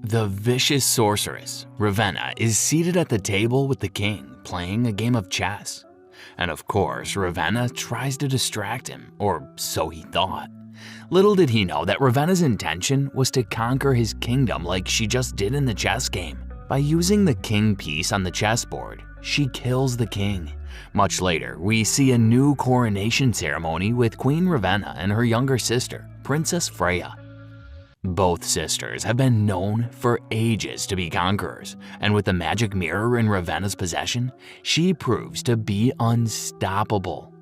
The vicious sorceress, Ravenna, is seated at the table with the king, playing a game of chess. And of course, Ravenna tries to distract him, or so he thought. Little did he know that Ravenna's intention was to conquer his kingdom like she just did in the chess game. By using the king piece on the chessboard, she kills the king. Much later, we see a new coronation ceremony with Queen Ravenna and her younger sister, Princess Freya. Both sisters have been known for ages to be conquerors, and with the magic mirror in Ravenna's possession, she proves to be unstoppable.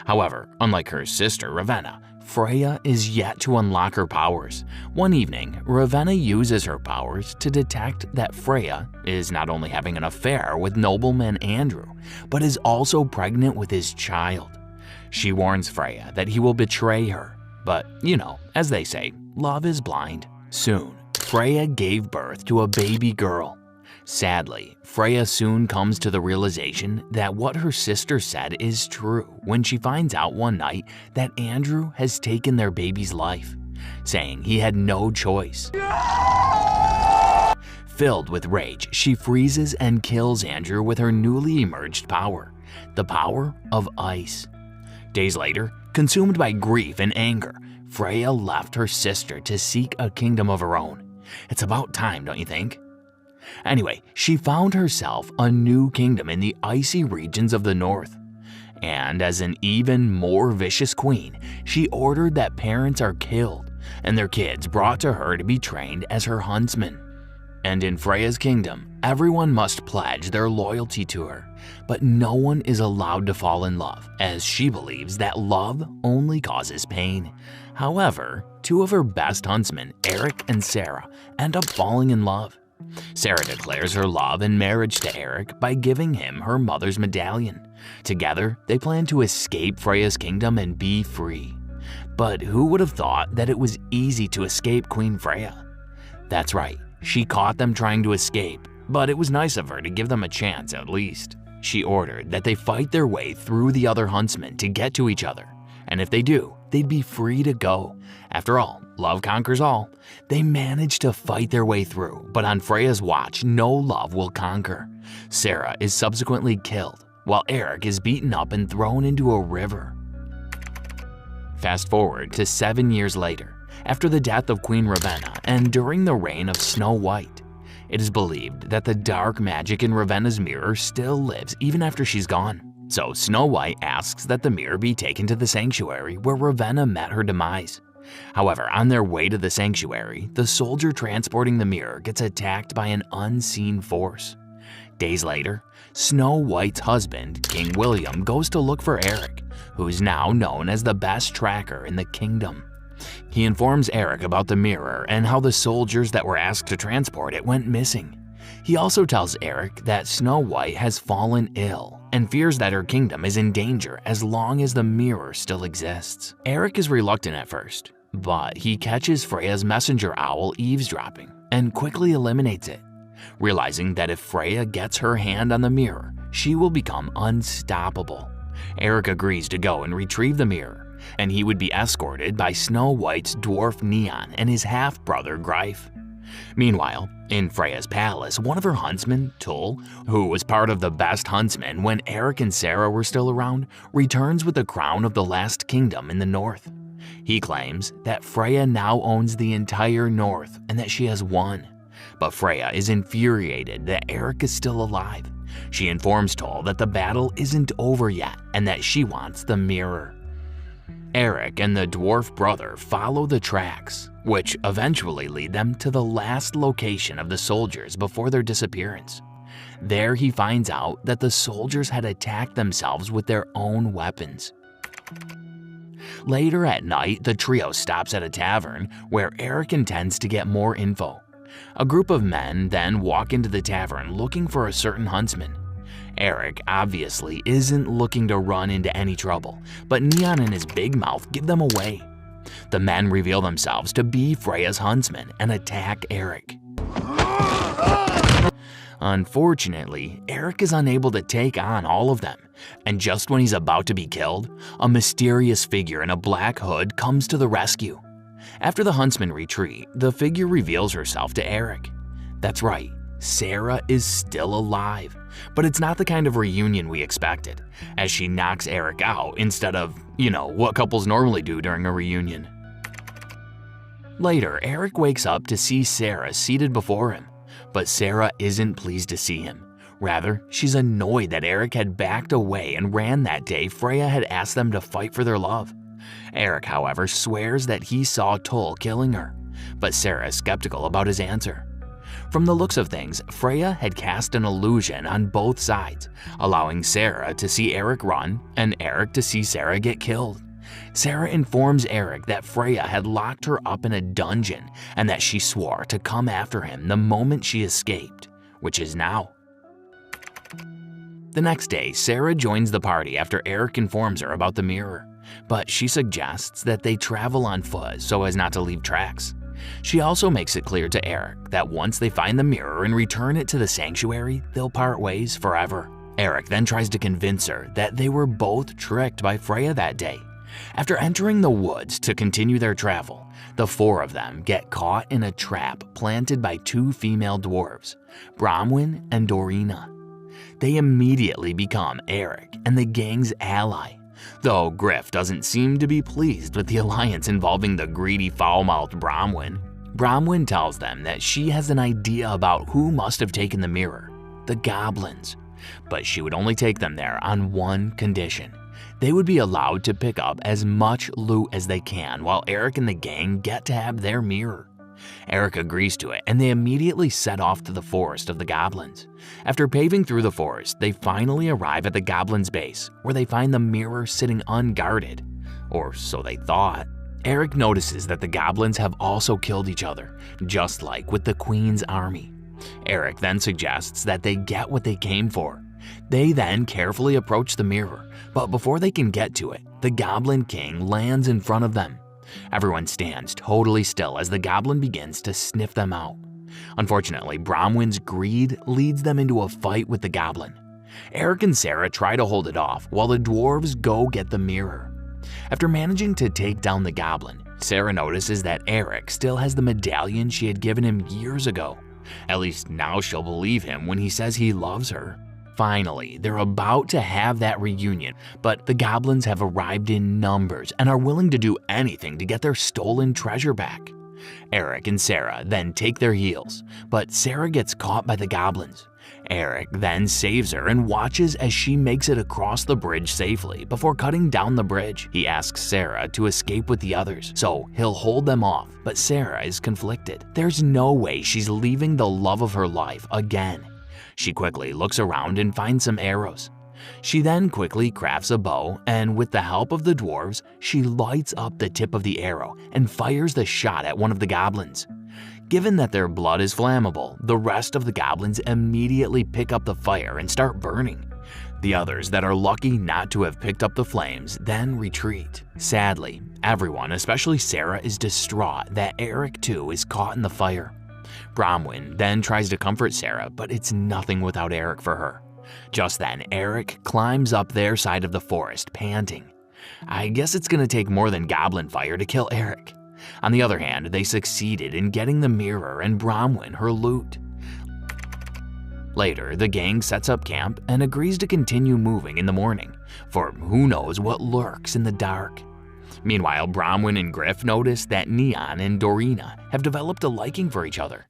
However, unlike her sister Ravenna, Freya is yet to unlock her powers. One evening, Ravenna uses her powers to detect that Freya is not only having an affair with nobleman Andrew, but is also pregnant with his child. She warns Freya that he will betray her, but as they say, love is blind. Soon, Freya gave birth to a baby girl. Sadly, Freya soon comes to the realization that what her sister said is true when she finds out one night that Andrew has taken their baby's life, saying he had no choice. Filled with rage, she freezes and kills Andrew with her newly emerged power, the power of ice. Days later, consumed by grief and anger, Freya left her sister to seek a kingdom of her own. It's about time, don't you think? Anyway, she found herself a new kingdom in the icy regions of the north. And as an even more vicious queen, she ordered that parents are killed and their kids brought to her to be trained as her huntsmen. And in Freya's kingdom, everyone must pledge their loyalty to her, but no one is allowed to fall in love, as she believes that love only causes pain. However, two of her best huntsmen, Eric and Sarah, end up falling in love. Sarah declares her love and marriage to Eric by giving him her mother's medallion. Together, they plan to escape Freya's kingdom and be free. But who would have thought that it was easy to escape Queen Freya? That's right, she caught them trying to escape, but it was nice of her to give them a chance at least. She ordered that they fight their way through the other huntsmen to get to each other, and if they do, they'd be free to go. After all, love conquers all. They manage to fight their way through, but on Freya's watch, no love will conquer. Sarah is subsequently killed, while Eric is beaten up and thrown into a river. Fast forward to 7 years later, after the death of Queen Ravenna and during the reign of Snow White. It is believed that the dark magic in Ravenna's mirror still lives even after she's gone. So Snow White asks that the mirror be taken to the sanctuary where Ravenna met her demise. However, on their way to the sanctuary, the soldier transporting the mirror gets attacked by an unseen force. Days later, Snow White's husband, King William, goes to look for Eric, who is now known as the best tracker in the kingdom. He informs Eric about the mirror and how the soldiers that were asked to transport it went missing. He also tells Eric that Snow White has fallen ill and fears that her kingdom is in danger as long as the mirror still exists. Eric is reluctant at first, but he catches Freya's messenger owl eavesdropping and quickly eliminates it, realizing that if Freya gets her hand on the mirror, she will become unstoppable. Eric agrees to go and retrieve the mirror, and he would be escorted by Snow White's dwarf Neon and his half-brother Greif. Meanwhile, in Freya's palace, one of her huntsmen, Tull, who was part of the best huntsmen when Eric and Sarah were still around, returns with the crown of the last kingdom in the north. He claims that Freya now owns the entire north and that she has won. But Freya is infuriated that Eric is still alive. She informs Tull that the battle isn't over yet and that she wants the mirror. Eric and the dwarf brother follow the tracks, which eventually lead them to the last location of the soldiers before their disappearance. There he finds out that the soldiers had attacked themselves with their own weapons. Later at night, the trio stops at a tavern where Eric intends to get more info. A group of men then walk into the tavern looking for a certain huntsman. Eric obviously isn't looking to run into any trouble, but Neon and his big mouth give them away. The men reveal themselves to be Freya's huntsmen and attack Eric. Unfortunately, Eric is unable to take on all of them, and just when he's about to be killed, a mysterious figure in a black hood comes to the rescue. After the Huntsman retreat, the figure reveals herself to Eric. That's right, Sarah is still alive, but it's not the kind of reunion we expected, as she knocks Eric out instead of, what couples normally do during a reunion. Later, Eric wakes up to see Sarah seated before him, but Sarah isn't pleased to see him. Rather, she's annoyed that Eric had backed away and ran that day Freya had asked them to fight for their love. Eric, however, swears that he saw Tull killing her, but Sarah is skeptical about his answer. From the looks of things, Freya had cast an illusion on both sides, allowing Sarah to see Eric run and Eric to see Sarah get killed. Sarah informs Eric that Freya had locked her up in a dungeon and that she swore to come after him the moment she escaped, which is now. The next day, Sarah joins the party after Eric informs her about the mirror, but she suggests that they travel on foot so as not to leave tracks. She also makes it clear to Eric that once they find the mirror and return it to the sanctuary, they'll part ways forever. Eric then tries to convince her that they were both tricked by Freya that day. After entering the woods to continue their travel, the four of them get caught in a trap planted by two female dwarves, Bronwyn and Dorina. They immediately become Eric and the gang's ally, though Griff doesn't seem to be pleased with the alliance involving the greedy, foul-mouthed Bronwyn. Bronwyn tells them that she has an idea about who must have taken the mirror, the goblins, but she would only take them there on one condition. They would be allowed to pick up as much loot as they can while Eric and the gang get to have their mirror. Eric agrees to it, and they immediately set off to the forest of the goblins. After paving through the forest, they finally arrive at the goblins' base, where they find the mirror sitting unguarded, or so they thought. Eric notices that the goblins have also killed each other, just like with the Queen's army. Eric then suggests that they get what they came for. They then carefully approach the mirror, but before they can get to it, the Goblin King lands in front of them. Everyone stands totally still as the goblin begins to sniff them out. Unfortunately, Bronwyn's greed leads them into a fight with the goblin. Eric and Sarah try to hold it off while the dwarves go get the mirror. After managing to take down the goblin, Sarah notices that Eric still has the medallion she had given him years ago. At least now she'll believe him when he says he loves her. Finally, they're about to have that reunion, but the goblins have arrived in numbers and are willing to do anything to get their stolen treasure back. Eric and Sarah then take their heels, but Sarah gets caught by the goblins. Eric then saves her and watches as she makes it across the bridge safely before cutting down the bridge. He asks Sarah to escape with the others, so he'll hold them off, but Sarah is conflicted. There's no way she's leaving the love of her life again. She quickly looks around and finds some arrows. She then quickly crafts a bow, and with the help of the dwarves, she lights up the tip of the arrow and fires the shot at one of the goblins. Given that their blood is flammable, the rest of the goblins immediately pick up the fire and start burning. The others that are lucky not to have picked up the flames then retreat. Sadly, everyone, especially Sarah, is distraught that Eric too is caught in the fire. Bronwyn then tries to comfort Sarah, but it's nothing without Eric for her. Just then, Eric climbs up their side of the forest, panting. I guess it's gonna take more than goblin fire to kill Eric. On the other hand, they succeeded in getting the mirror and Bronwyn her loot. Later, the gang sets up camp and agrees to continue moving in the morning, for who knows what lurks in the dark. Meanwhile, Bronwyn and Griff notice that Neon and Dorina have developed a liking for each other.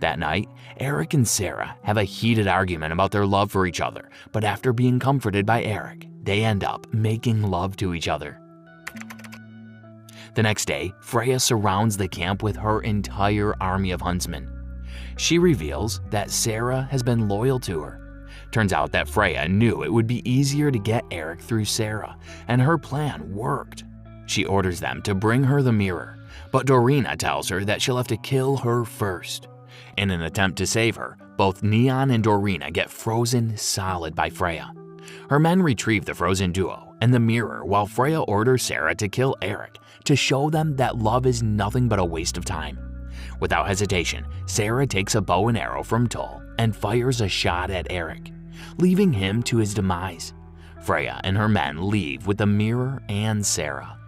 That night, Eric and Sarah have a heated argument about their love for each other, but after being comforted by Eric, they end up making love to each other. The next day, Freya surrounds the camp with her entire army of huntsmen. She reveals that Sarah has been loyal to her. Turns out that Freya knew it would be easier to get Eric through Sarah, and her plan worked. She orders them to bring her the mirror, but Dorina tells her that she'll have to kill her first. In an attempt to save her, both Neon and Dorina get frozen solid by Freya. Her men retrieve the frozen duo and the mirror while Freya orders Sarah to kill Eric to show them that love is nothing but a waste of time. Without hesitation, Sarah takes a bow and arrow from Tull and fires a shot at Eric, leaving him to his demise. Freya and her men leave with the mirror and Sarah.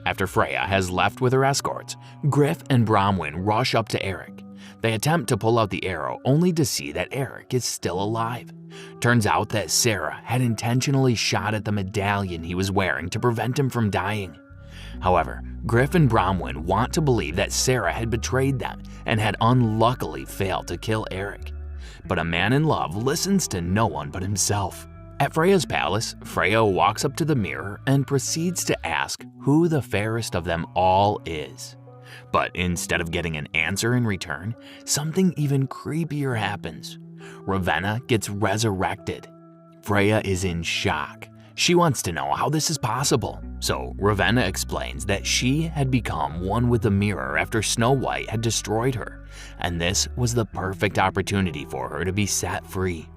After Freya has left with her escorts, Griff and Bronwyn rush up to Eric. They attempt to pull out the arrow only to see that Eric is still alive. Turns out that Sarah had intentionally shot at the medallion he was wearing to prevent him from dying. However, Griff and Bronwyn want to believe that Sarah had betrayed them and had unluckily failed to kill Eric. But a man in love listens to no one but himself. At Freya's palace, Freya walks up to the mirror and proceeds to ask who the fairest of them all is. But instead of getting an answer in return, something even creepier happens. Ravenna gets resurrected. Freya is in shock. She wants to know how this is possible. So Ravenna explains that she had become one with the mirror after Snow White had destroyed her, and this was the perfect opportunity for her to be set free.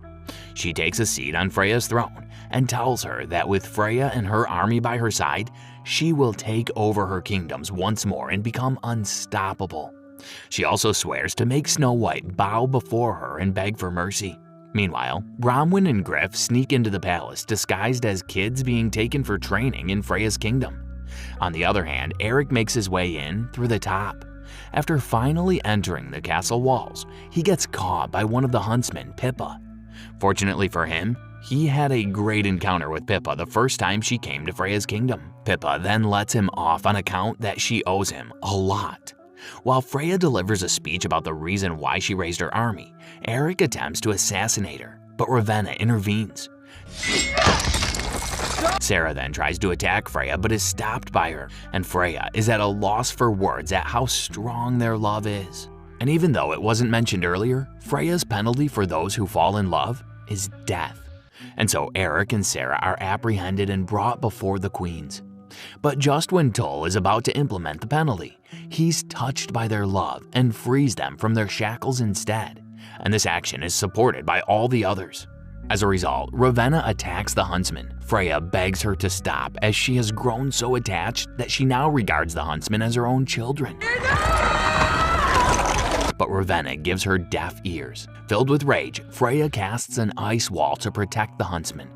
She takes a seat on Freya's throne and tells her that with Freya and her army by her side, she will take over her kingdoms once more and become unstoppable. She also swears to make Snow White bow before her and beg for mercy. Meanwhile, Bronwyn and Griff sneak into the palace disguised as kids being taken for training in Freya's kingdom. On the other hand, Eric makes his way in through the top. After finally entering the castle walls, he gets caught by one of the huntsmen, Pippa. Fortunately for him, he had a great encounter with Pippa the first time she came to Freya's kingdom. Pippa then lets him off on account that she owes him a lot. While Freya delivers a speech about the reason why she raised her army, Eric attempts to assassinate her, but Ravenna intervenes. Sarah then tries to attack Freya but is stopped by her, and Freya is at a loss for words at how strong their love is. And even though it wasn't mentioned earlier, Freya's penalty for those who fall in love is death. And so Eric and Sarah are apprehended and brought before the queens. But just when Tull is about to implement the penalty, he's touched by their love and frees them from their shackles instead. And this action is supported by all the others. As a result, Ravenna attacks the Huntsman. Freya begs her to stop as she has grown so attached that she now regards the Huntsman as her own children. But Ravenna gives her deaf ears. Filled with rage, Freya casts an ice wall to protect the Huntsman.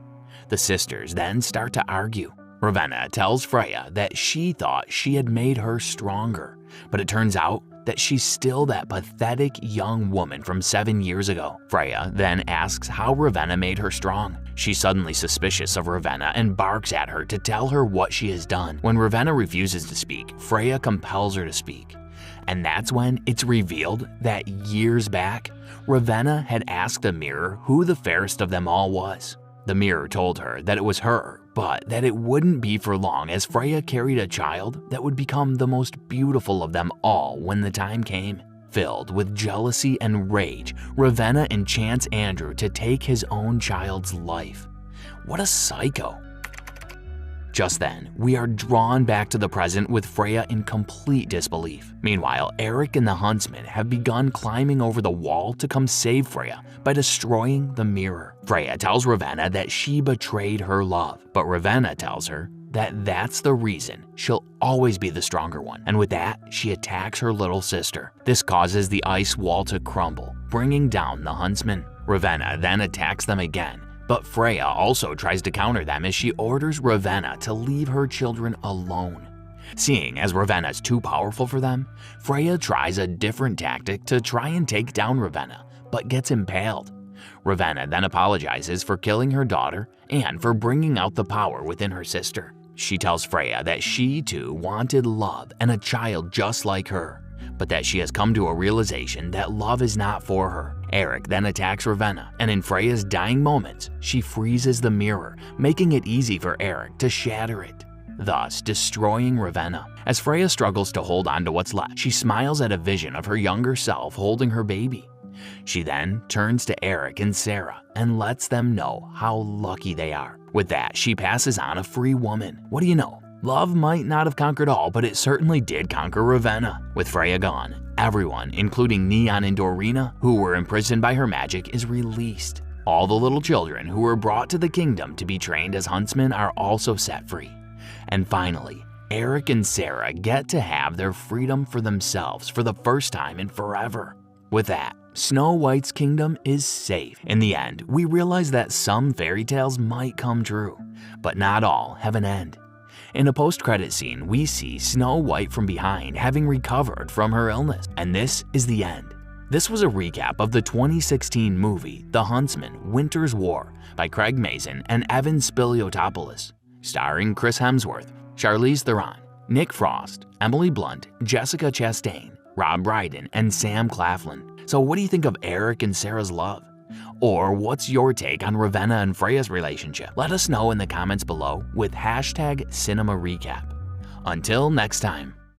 The sisters then start to argue. Ravenna tells Freya that she thought she had made her stronger, but it turns out that she's still that pathetic young woman from 7 years ago. Freya then asks how Ravenna made her strong. She's suddenly suspicious of Ravenna and barks at her to tell her what she has done. When Ravenna refuses to speak, Freya compels her to speak. And that's when it's revealed that years back, Ravenna had asked the mirror who the fairest of them all was. The mirror told her that it was her, but that it wouldn't be for long as Freya carried a child that would become the most beautiful of them all when the time came. Filled with jealousy and rage, Ravenna enchants Andrew to take his own child's life. What a psycho. Just then, we are drawn back to the present with Freya in complete disbelief. Meanwhile, Eric and the Huntsman have begun climbing over the wall to come save Freya by destroying the mirror. Freya tells Ravenna that she betrayed her love, but Ravenna tells her that that's the reason she'll always be the stronger one, and with that, she attacks her little sister. This causes the ice wall to crumble, bringing down the Huntsman. Ravenna then attacks them again, but Freya also tries to counter them as she orders Ravenna to leave her children alone. Seeing as Ravenna's too powerful for them, Freya tries a different tactic to try and take down Ravenna, but gets impaled. Ravenna then apologizes for killing her daughter and for bringing out the power within her sister. She tells Freya that she too wanted love and a child just like her, but that she has come to a realization that love is not for her. Eric then attacks Ravenna, and in Freya's dying moments, she freezes the mirror, making it easy for Eric to shatter it, thus destroying Ravenna. As Freya struggles to hold on to what's left, she smiles at a vision of her younger self holding her baby. She then turns to Eric and Sarah and lets them know how lucky they are. With that, she passes on a free woman. What do you know? Love might not have conquered all, but it certainly did conquer Ravenna. With Freya gone, everyone, including Neon and Dorina, who were imprisoned by her magic, is released. All the little children who were brought to the kingdom to be trained as huntsmen are also set free. And finally, Eric and Sarah get to have their freedom for themselves for the first time in forever. With that, Snow White's kingdom is safe. In the end, we realize that some fairy tales might come true, but not all have an end. In a post-credit scene, we see Snow White from behind having recovered from her illness. And this is the end. This was a recap of the 2016 movie The Huntsman: Winter's War by Craig Mazin and Evan Spiliotopoulos, starring Chris Hemsworth, Charlize Theron, Nick Frost, Emily Blunt, Jessica Chastain, Rob Brydon, and Sam Claflin. So what do you think of Eric and Sarah's love? Or what's your take on Ravenna and Freya's relationship? Let us know in the comments below with #CinemaRecap. Until next time.